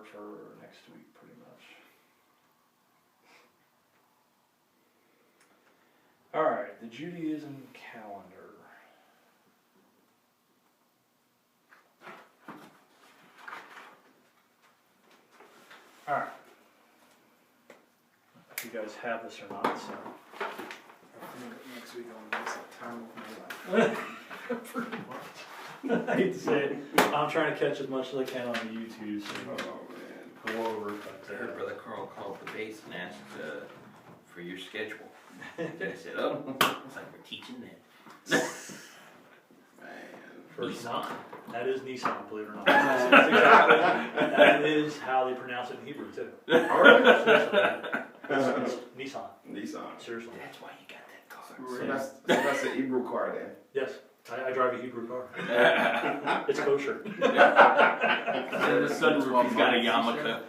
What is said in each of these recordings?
work for next week, pretty much. Alright, the Judaism calendar. Alright. If you guys have this or not, so. Next week I'll miss that time of my life. Pretty much. I hate to say it. I'm trying to catch as much as I can on the YouTube, so Oh go over it. I heard Brother Carl called the base and asked for your schedule. I said, oh, it's like we're teaching that. man. First Nissan. That is Nissan, believe it or not. That's exactly, that is how they pronounce it in Hebrew, too. Seriously. It's Nissan. Nissan. Seriously. That's why you got that car. So that's an Hebrew car then. Yes. I drive a Hebrew car. It's kosher. And the sunroof, he's got a yarmulke.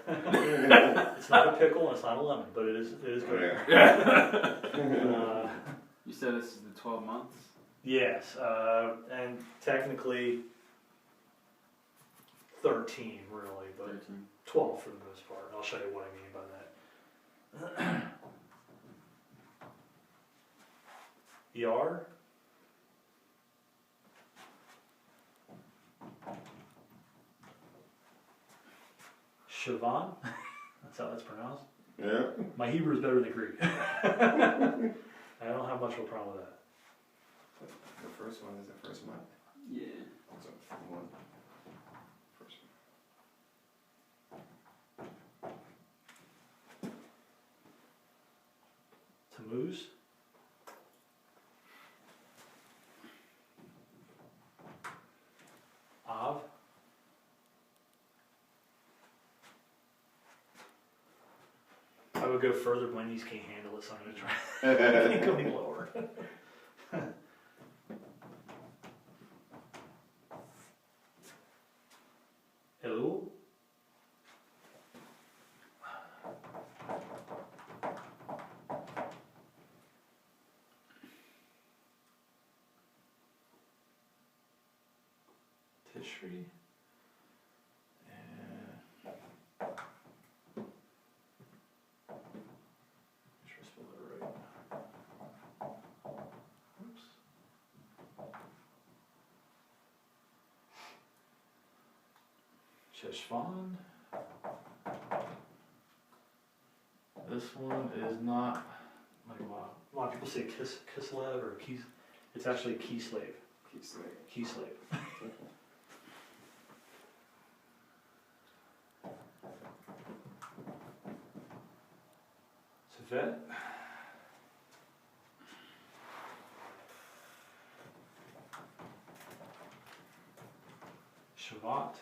It's not a pickle and it's not a lemon, but it is kosher. You said this is the 12 months? Yes, and technically 13 really, but 13. 12 for the most part. I'll show you what I mean by that. ER. Sivan. That's how that's pronounced. Yeah. My Hebrew is better than Greek. I don't have much of a problem with that. The first one is the first month. Yeah. So one. First Tammuz. Av. I would go further, but my knees can't handle it, so I'm going to try. I can't go any lower. Elul. Tishri. And make sure I spelled it right. Oops. Cheshvan. This one is not like a lot of people say Kislev or Kis. It's actually Kislev. Keep saying. Kislev. Tevet. Shavat.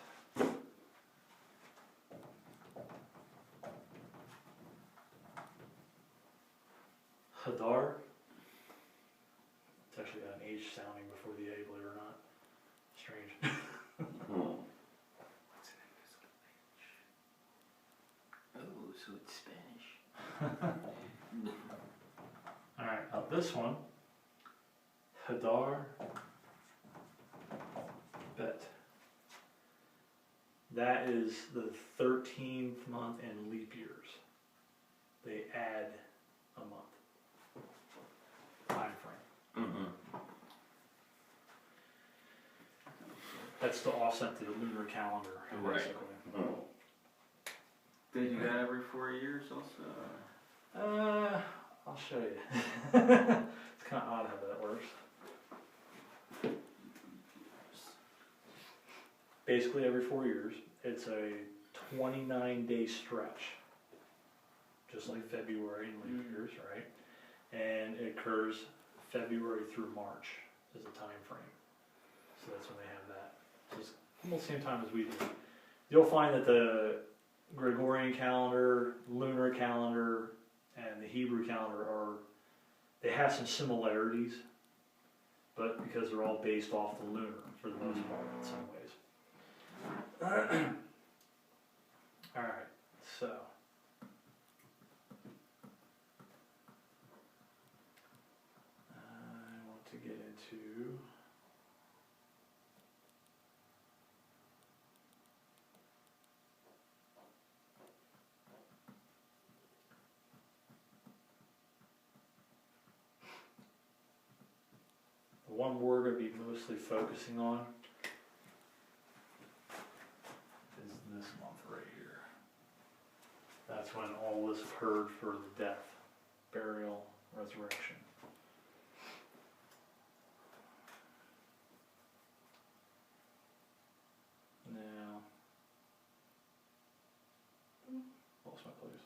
Hadar. It's actually got an H sounding before the A, believe it or not. Strange. What's an invisible H? Oh, so it's Spanish. Alright, now this one. Hadar. Bet. That is the 13th month in leap years. They add a month. Time frame. Mm-hmm. That's to offset the lunar calendar, Right. basically. Oh. They do that every 4 years also? I'll show you. It's kind of odd how that works. Basically, every 4 years, it's a 29-day stretch, just like February and leap years, right? And it occurs February through March as a time frame. So that's when they have that. So it's almost the same time as we do. You'll find that the Gregorian calendar, lunar calendar, and the Hebrew calendar they have some similarities, but because they're all based off the lunar for the most part in some ways. Alright, so I want to get into one we're gonna be mostly focusing on is this month right here. That's when all this occurred for the death, burial, resurrection. Now, lost my place.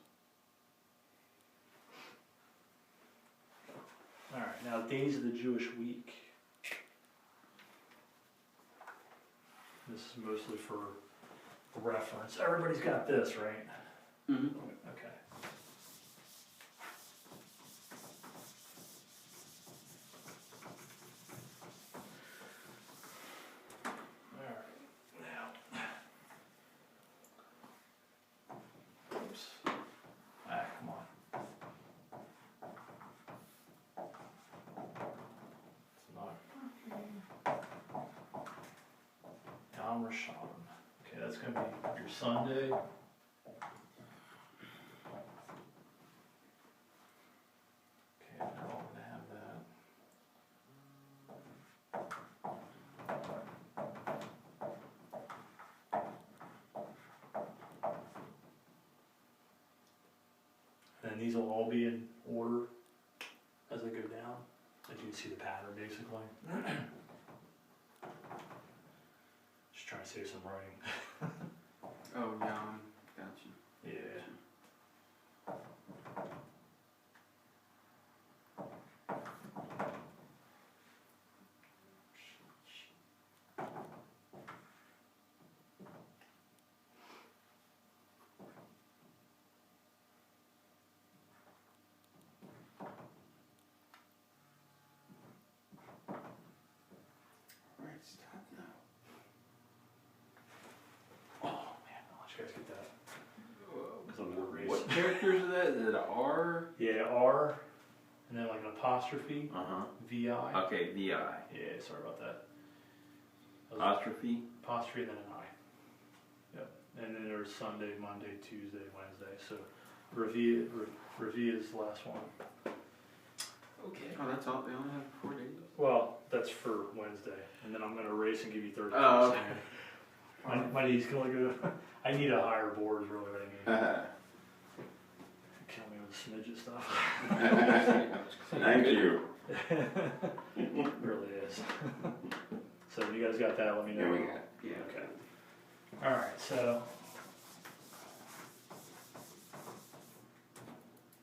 Alright, now days of the Jewish week. This is mostly for reference. Everybody's got this, right? Mm-hmm. Okay. Alright, now. Oops. Ah, come on. It's not. Yom Rishon. Okay, that's gonna be your Sunday. Okay, now I'm gonna have that. And these will all be in order as they go down. As you can see the pattern basically. Just trying to save some writing. Oh, yeah, gotcha. Yeah. Right, stop now. Oh man, I'll let you guys get that. It's a little race. What characters are that? Is it a R? Yeah, R, and then like an apostrophe, Uh-huh. VI. Okay, VI. Yeah, sorry about that. That was Apostrophe? apostrophe and then an I. Yep. And then there's Sunday, Monday, Tuesday, Wednesday. So Revi is the last one. Okay. Oh, that's all, they only have 4 days? Well, that's for Wednesday, and then I'm gonna erase and give you 30 Oh, days. okay. My knee's gonna go. I need a higher board is really what I need. Kill me with a smidge of stuff. Thank you. It really is. So you guys got that? Let me know. Yeah, we got it. Yeah. Okay. All right. So.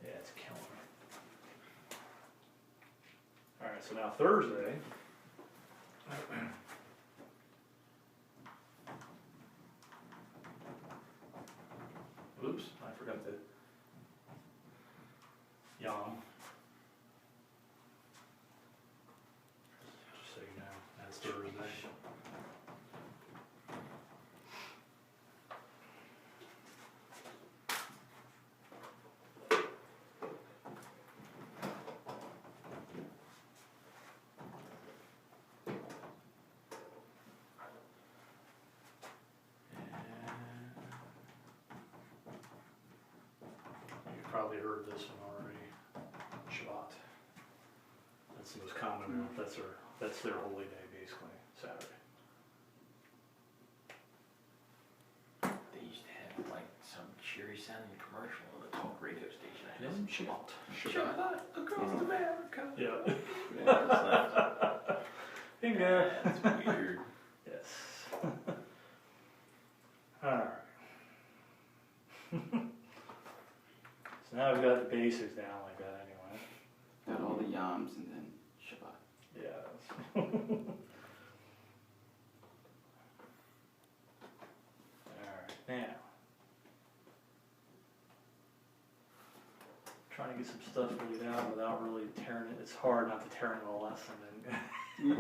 Yeah, it's killing me. All right. So now Thursday. Oops, I forgot the Yom. Just so you know, that's Thursday. You've probably heard this one already. Shabbat. That's the most common one. That's their holy day, basically, Saturday. They used to have like some cheery sounding commercial on the talk radio station. I know. Shabbat. Shabbat across America. Yeah. Yeah, that's Bingo. That's weird. Yes. Alright. So now we've got the basics down like that anyway. Got all the yams and then Shabbat. Yeah. Alright, now. Trying to get some stuff laid out without really tearing it. It's hard not to tear into a lesson and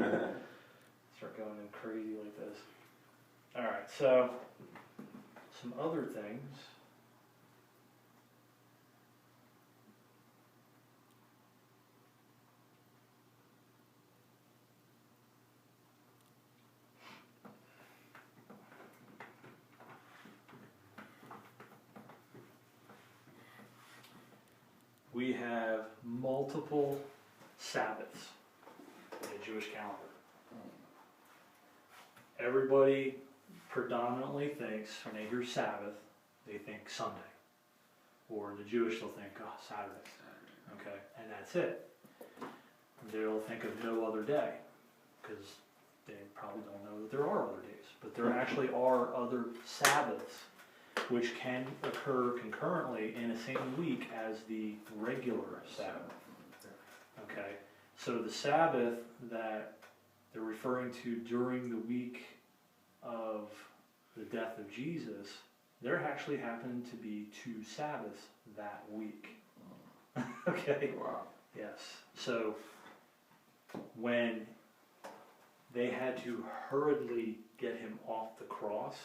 start going in crazy like this. Alright, so some other things. We have multiple Sabbaths in the Jewish calendar. everybody predominantly thinks, when they hear Sabbath, they think Sunday. Or the Jewish will think, oh, Saturday. Okay, and that's it. They'll think of no other day, because they probably don't know that there are other days. But there actually are other Sabbaths, which can occur concurrently in the same week as the regular Sabbath. Okay, so the Sabbath that they're referring to during the week of the death of Jesus, there actually happened to be 2 Sabbaths that week. Okay? Wow. Yes. So when they had to hurriedly get him off the cross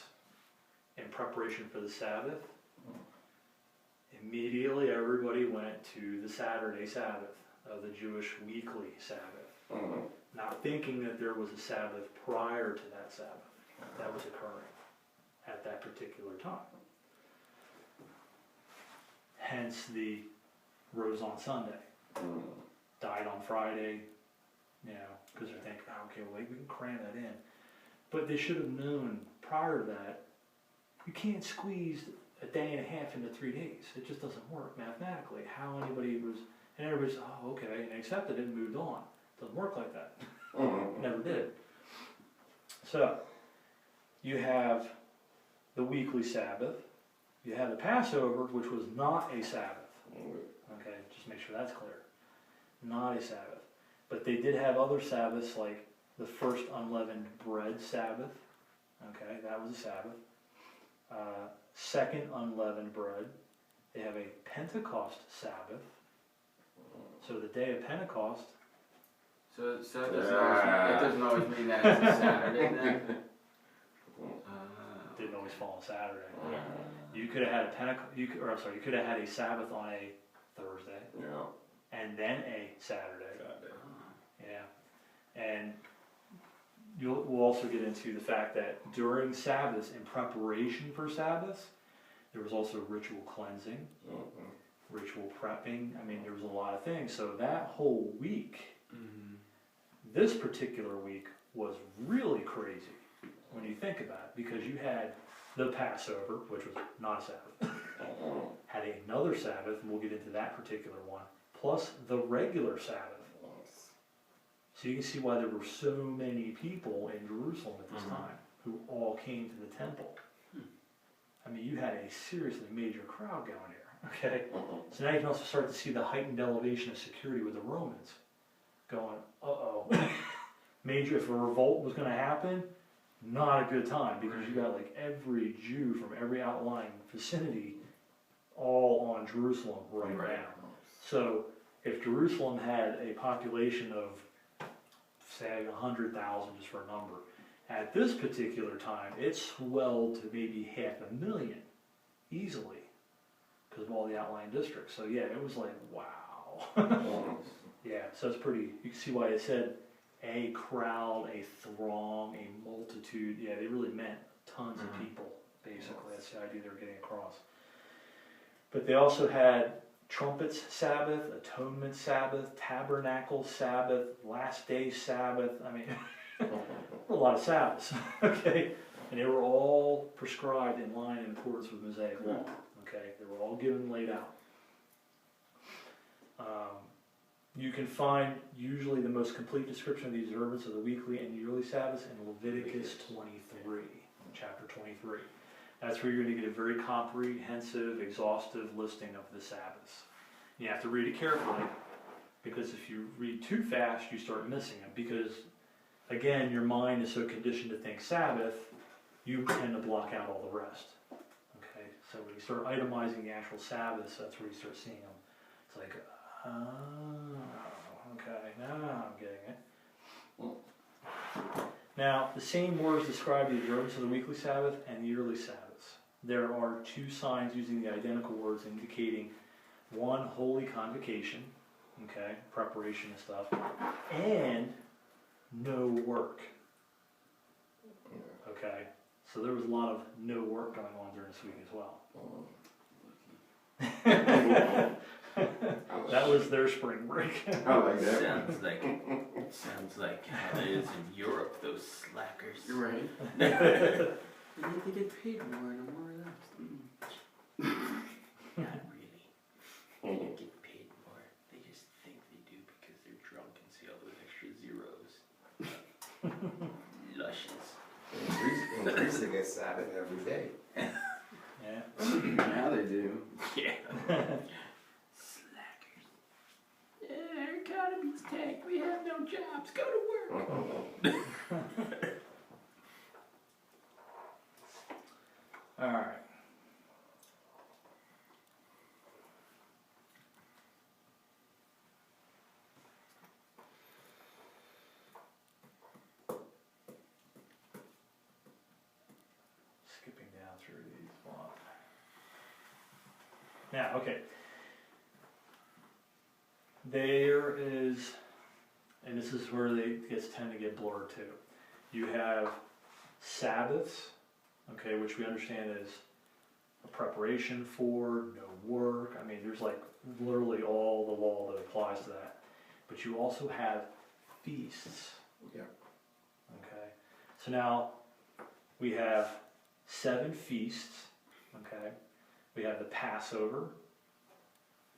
in preparation for the Sabbath, immediately everybody went to the Saturday Sabbath of the Jewish weekly Sabbath, not thinking that there was a Sabbath prior to that Sabbath that was occurring at that particular time. Hence the rose on Sunday, died on Friday, you know, because they're thinking, oh, okay, well, we can cram that in. But they should have known prior to that, you can't squeeze a day and a half into 3 days. It just doesn't work mathematically. How anybody was, and everybody's, oh, okay, and accepted it and moved on. Doesn't work like that. Never did. So, you have the weekly Sabbath. You have the Passover, which was not a Sabbath. Okay, just make sure that's clear. Not a Sabbath. But they did have other Sabbaths, like the first unleavened bread Sabbath. Okay, that was a Sabbath. Second unleavened bread. They have a Pentecost Sabbath. So the day of Pentecost. So it doesn't always mean that it's a Saturday then? Didn't always fall on Saturday. You could have had a you could have had a Sabbath on a Thursday, and then a Saturday. Yeah, and we'll also get into the fact that during Sabbaths, in preparation for Sabbaths, there was also ritual cleansing, ritual prepping. I mean, there was a lot of things. So that whole week, this particular week, was really crazy when you think about it, because you had the Passover, which was not a Sabbath, had another Sabbath, and we'll get into that particular one, plus the regular Sabbath. So you can see why there were so many people in Jerusalem at this time who all came to the temple. I mean, you had a seriously major crowd going here, okay? So now you can also start to see the heightened elevation of security with the Romans going, uh-oh. Major, if a revolt was going to happen, not a good time, because you got like every Jew from every outlying vicinity all on Jerusalem right now. So if Jerusalem had a population of, say, 100,000, just for a number, at this particular time, it swelled to maybe 500,000 easily because of all the outlying districts. So yeah, it was like, wow. Yeah, so it's pretty, you can see why it said a crowd, a throng, a multitude. Yeah, they really meant tons of people, basically. That's the idea they were getting across. But they also had Trumpets Sabbath, Atonement Sabbath, Tabernacle Sabbath, Last Day Sabbath. I mean, a lot of Sabbaths, okay? And they were all prescribed in line in accordance with Mosaic law, okay? They were all given laid out. You can find usually the most complete description of the observance of the weekly and yearly Sabbaths in Leviticus 23, chapter 23. That's where you're going to get a very comprehensive, exhaustive listing of the Sabbaths. You have to read it carefully, because if you read too fast, you start missing them. Because, again, your mind is so conditioned to think Sabbath, you tend to block out all the rest. Okay, so when you start itemizing the actual Sabbaths, that's where you start seeing them. It's like, oh, okay, now I'm getting it. Now, the same words describe the observance of the weekly Sabbath and the yearly Sabbaths. There are 2 signs using the identical words indicating, one, holy convocation, okay, preparation and stuff, and no work. Okay, so there was a lot of no work going on during this week as well. That was their spring break. Sounds like Sounds like how it is in Europe, those slackers. You're right. They need to get paid more and more relaxed. Not really. They don't get paid more. They just think they do because they're drunk and see all those extra zeros. Luscious. Increasing a Sabbath every day. Yeah. Now they do. Yeah. Slackers. Yeah, our economy's tanked. We have no jobs. Go to work. All right. Skipping down through these blocks. Now, okay. There is, and this is where they tend to get blurred too. You have Sabbaths, okay, which we understand is a preparation for, no work. I mean, there's like literally all the law that applies to that. But you also have feasts. Yeah. Okay. So now we have 7 feasts. Okay. We have the Passover,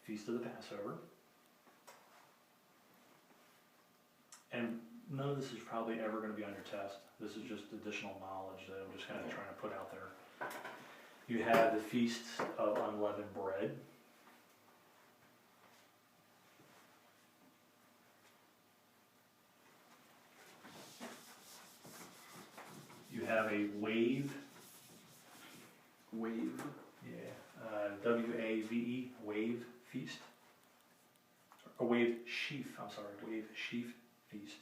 Feast of the Passover. And none of this is probably ever going to be on your test. This is just additional knowledge that I'm just kind of trying to put out there. You have the feasts of unleavened bread. You have a wave. Wave. Yeah. W-A-V-E, wave feast. A wave sheaf, I'm sorry, wave sheaf feast.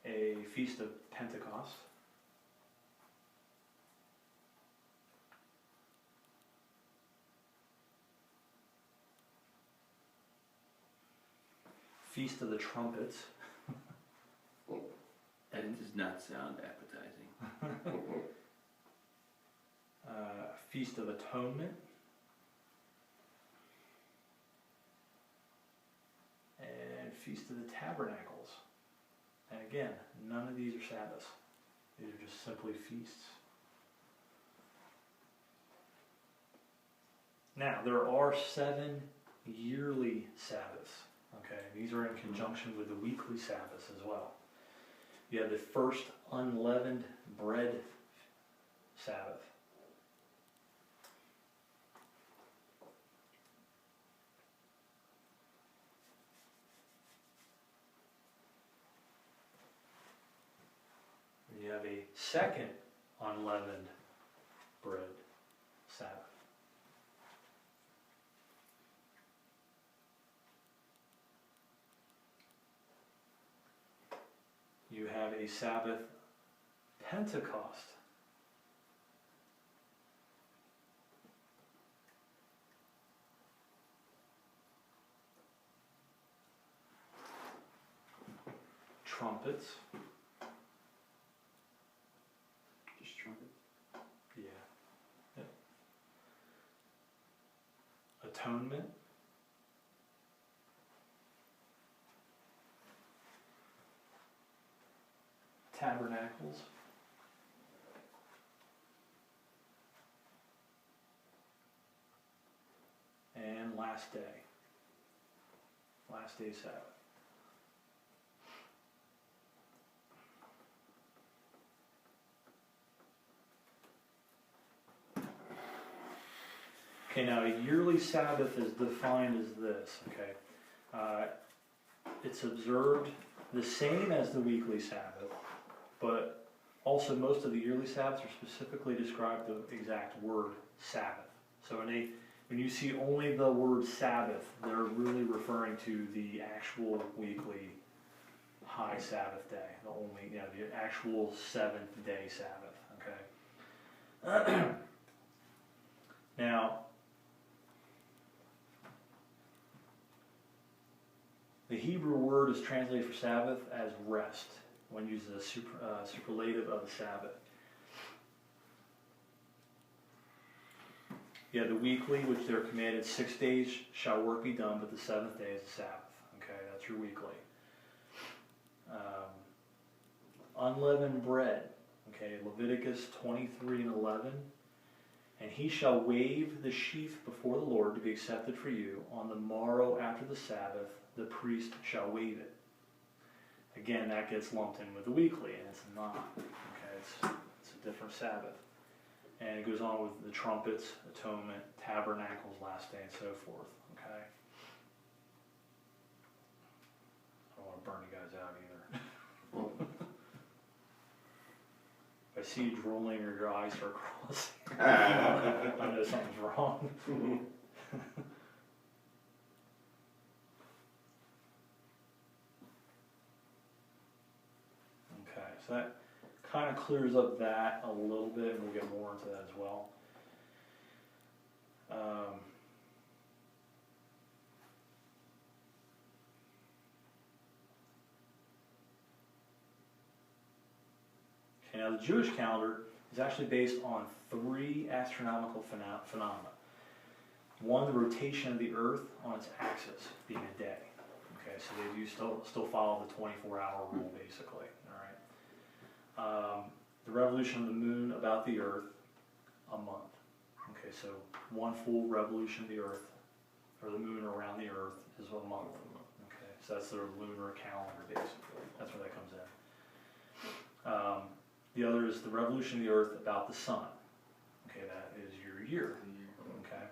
A feast of Pentecost. Feast of the Trumpets. That does not sound appetizing. Feast of Atonement. And Feast of the Tabernacles. And again, none of these are Sabbaths. These are just simply feasts. Now, there are 7 yearly Sabbaths. Okay, these are in conjunction with the weekly Sabbaths as well. You have the first unleavened bread Sabbath. You have a second unleavened bread Sabbath. You have a Sabbath Pentecost. Trumpets. Just trumpet. Yeah. Yep. Atonement. Tabernacles. And last day. Last day Sabbath. Okay, now a yearly Sabbath is defined as this, okay? It's observed the same as the weekly Sabbath, but also most of the yearly Sabbaths are specifically described the exact word Sabbath. So when you see only the word Sabbath, they're really referring to the actual weekly high Sabbath day, the actual 7th day Sabbath, okay? Now, the Hebrew word is translated for Sabbath as rest, when used as a superlative of the Sabbath. You have the weekly, which they're commanded 6 days shall work be done, but the seventh day is the Sabbath. Okay, that's your weekly. Unleavened bread. Okay, Leviticus 23:11. And he shall wave the sheaf before the Lord to be accepted for you. On the morrow after the Sabbath, the priest shall wave it. Again, that gets lumped in with the weekly, and it's not. Okay, it's a different Sabbath. And it goes on with the trumpets, atonement, tabernacles, last day, and so forth. Okay. I don't want to burn you guys out either. If I see you drooling or your eyes are crossing, I know something's wrong. Okay, so that kind of clears up that a little bit, and we'll get more into that as well. Okay, now the Jewish calendar is actually based on 3 astronomical phenomena. One, the rotation of the Earth on its axis, being a day. Okay, so they do still follow the 24-hour rule, basically. All right. The revolution of the moon about the Earth, a month. Okay, so one full revolution of the Earth, or the moon around the Earth, is a month. Okay, so that's their lunar calendar, basically. That's where that comes in. The other is the revolution of the Earth about the sun. Okay, that is your year. Okay.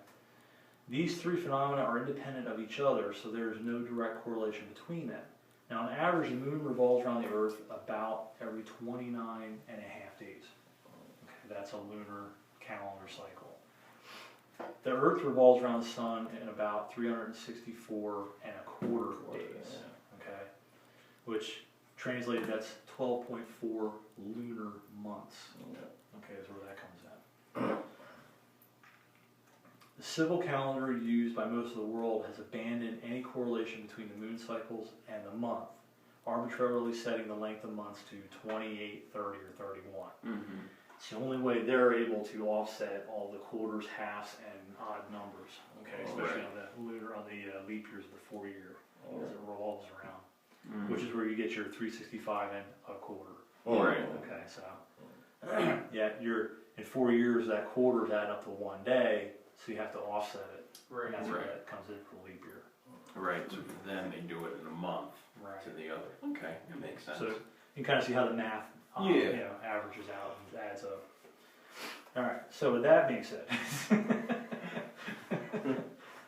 These 3 phenomena are independent of each other, so there is no direct correlation between them. Now, on average, the moon revolves around the Earth about every 29 and a half days. Okay, that's a lunar calendar cycle. The Earth revolves around the sun in about 364 and a quarter days. Okay, which translated, that's 12.4 lunar months. Okay, is where that comes in. The civil calendar used by most of the world has abandoned any correlation between the moon cycles and the month, arbitrarily setting the length of months to 28, 30, or 31. Mm-hmm. It's the only way they're able to offset all the quarters, halves, and odd numbers. Okay, especially on the lunar, on the leap years of the 4 year, as it revolves around. Mm-hmm. Which is where you get your 365 and a quarter. Right. Okay, so yeah, you're in 4 years that quarter's add up to 1 day, so you have to offset it. Right. And that's where Right. that comes in for leap year. Right, so for them, they do it in a month to the other. Okay, that makes sense. So you can kind of see how the math averages out and adds up. All right, so with that being said,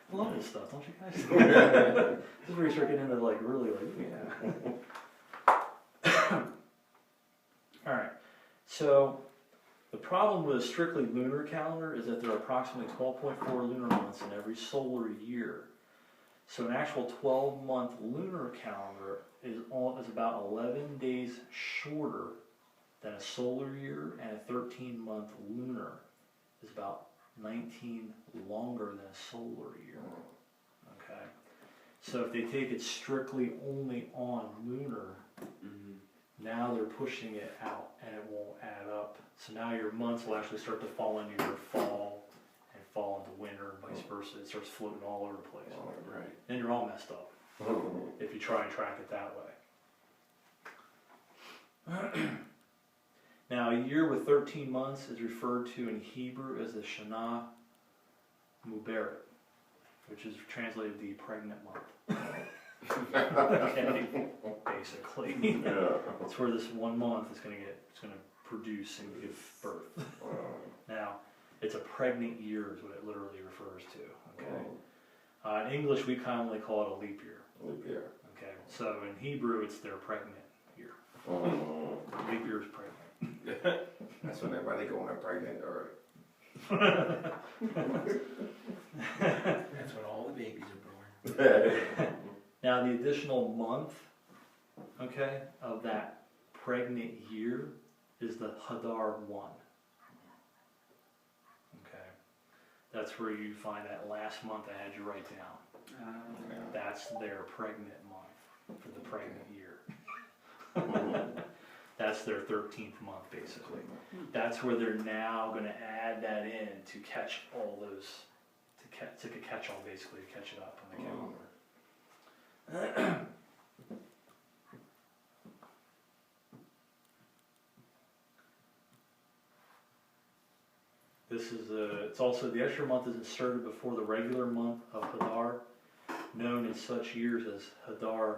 I love this stuff, don't you guys? This is where you start getting into like really All right, so the problem with a strictly lunar calendar is that there are approximately 12.4 lunar months in every solar year. So an actual 12-month lunar calendar is about 11 days shorter than a solar year, and a 13-month lunar is about 19 longer than a solar year. Okay, so if they take it strictly only on lunar, now they're pushing it out and it won't add up. So now your months will actually start to fall into your fall and fall into winter and vice versa. It starts floating all over the place. Right. Then you're all messed up if you try and track it that way. Now, a year with 13 months is referred to in Hebrew as the Shana Muberet, which is translated the pregnant month. Okay, basically. It's where this 1 month is going to produce and give birth. Now, it's a pregnant year is what it literally refers to. Okay. In English, we commonly call it a leap year. Leap year. Okay, so in Hebrew, it's their pregnant year. Leap year is pregnant. That's when everybody going pregnant or. That's when all the babies are born. Now the additional month, okay, of that pregnant year is the Hadar 1. Okay, that's where you find that last month I had you write down. That's their pregnant month for the pregnant year. That's their 13th month, basically. That's where they're now going to add that in to catch all those it's like a catch-all basically to catch it up on the calendar. This is it's also, the extra month is inserted before the regular month of Hadar, known in such years as Hadar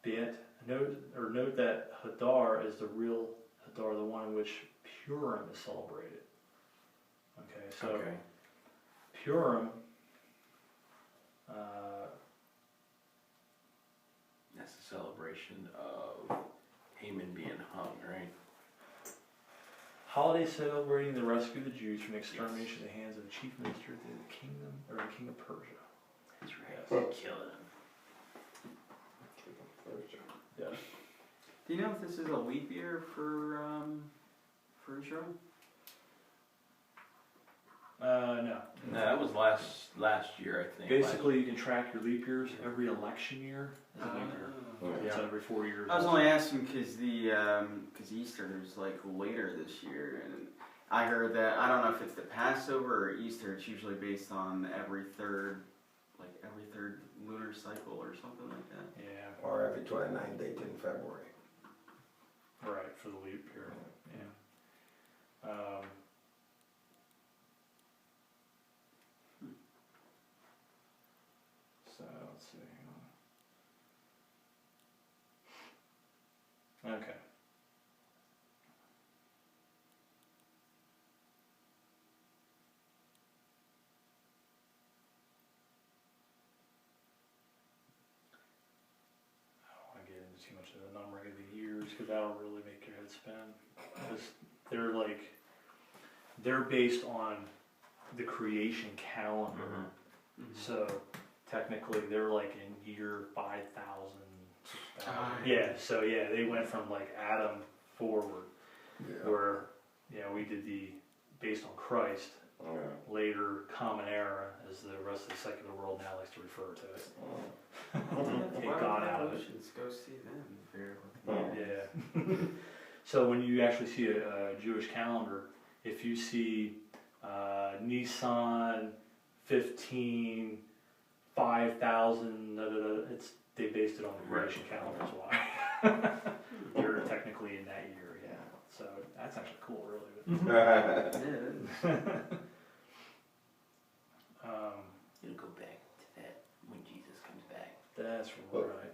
Bit. Note that Hadar is the real Hadar, the one in which Purim is celebrated. Okay, so Okay. Purim, That's a celebration of Haman being hung, right? holiday celebrating the rescue of the Jews from extermination at the hands of the chief minister of the kingdom, or the king of Persia. That's right. Yes. Killing him. Yes. Do you know if this is a leap year for Israel? No. No, that was last year, I think. Basically, you can track your leap years. Every election year is a leap year. It's Yeah. every 4 years. I was only asking because because Easter is like later this year, and I heard that, I don't know if it's the Passover or Easter. It's usually based on every third lunar cycle or something like that. Yeah, Or every 29 days in February. right, for the leap year. Yeah. So, let's see. Okay. I don't want to get into too much of the numbering of the years because that'll really make your head spin. Because they're based on the creation calendar. So technically they're like in year 5,000. Yeah, so yeah, they went from like Adam forward, Yeah. where we did the based on Christ, Yeah. later Common Era, as the rest of the secular world now likes to refer to it. Take God out of it. Let's go see them. Fairly. Yeah. So when you actually see a Jewish calendar, if you see Nisan 15, 5,000, they based it on the creation calendar is why. You're technically in that year, yeah. So that's actually cool, really. Yeah. It'll go back to that when Jesus comes back. That's right.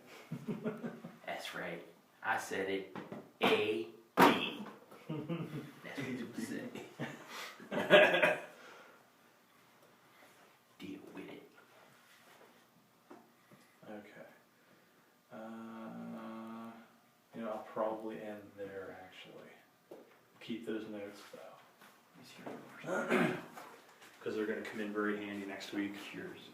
That's right. I said it. A, B. That's what you would say. Deal with it. Okay. I'll probably end there, actually. Keep those notes, though. Because they're going to come in very handy next week. Cheers.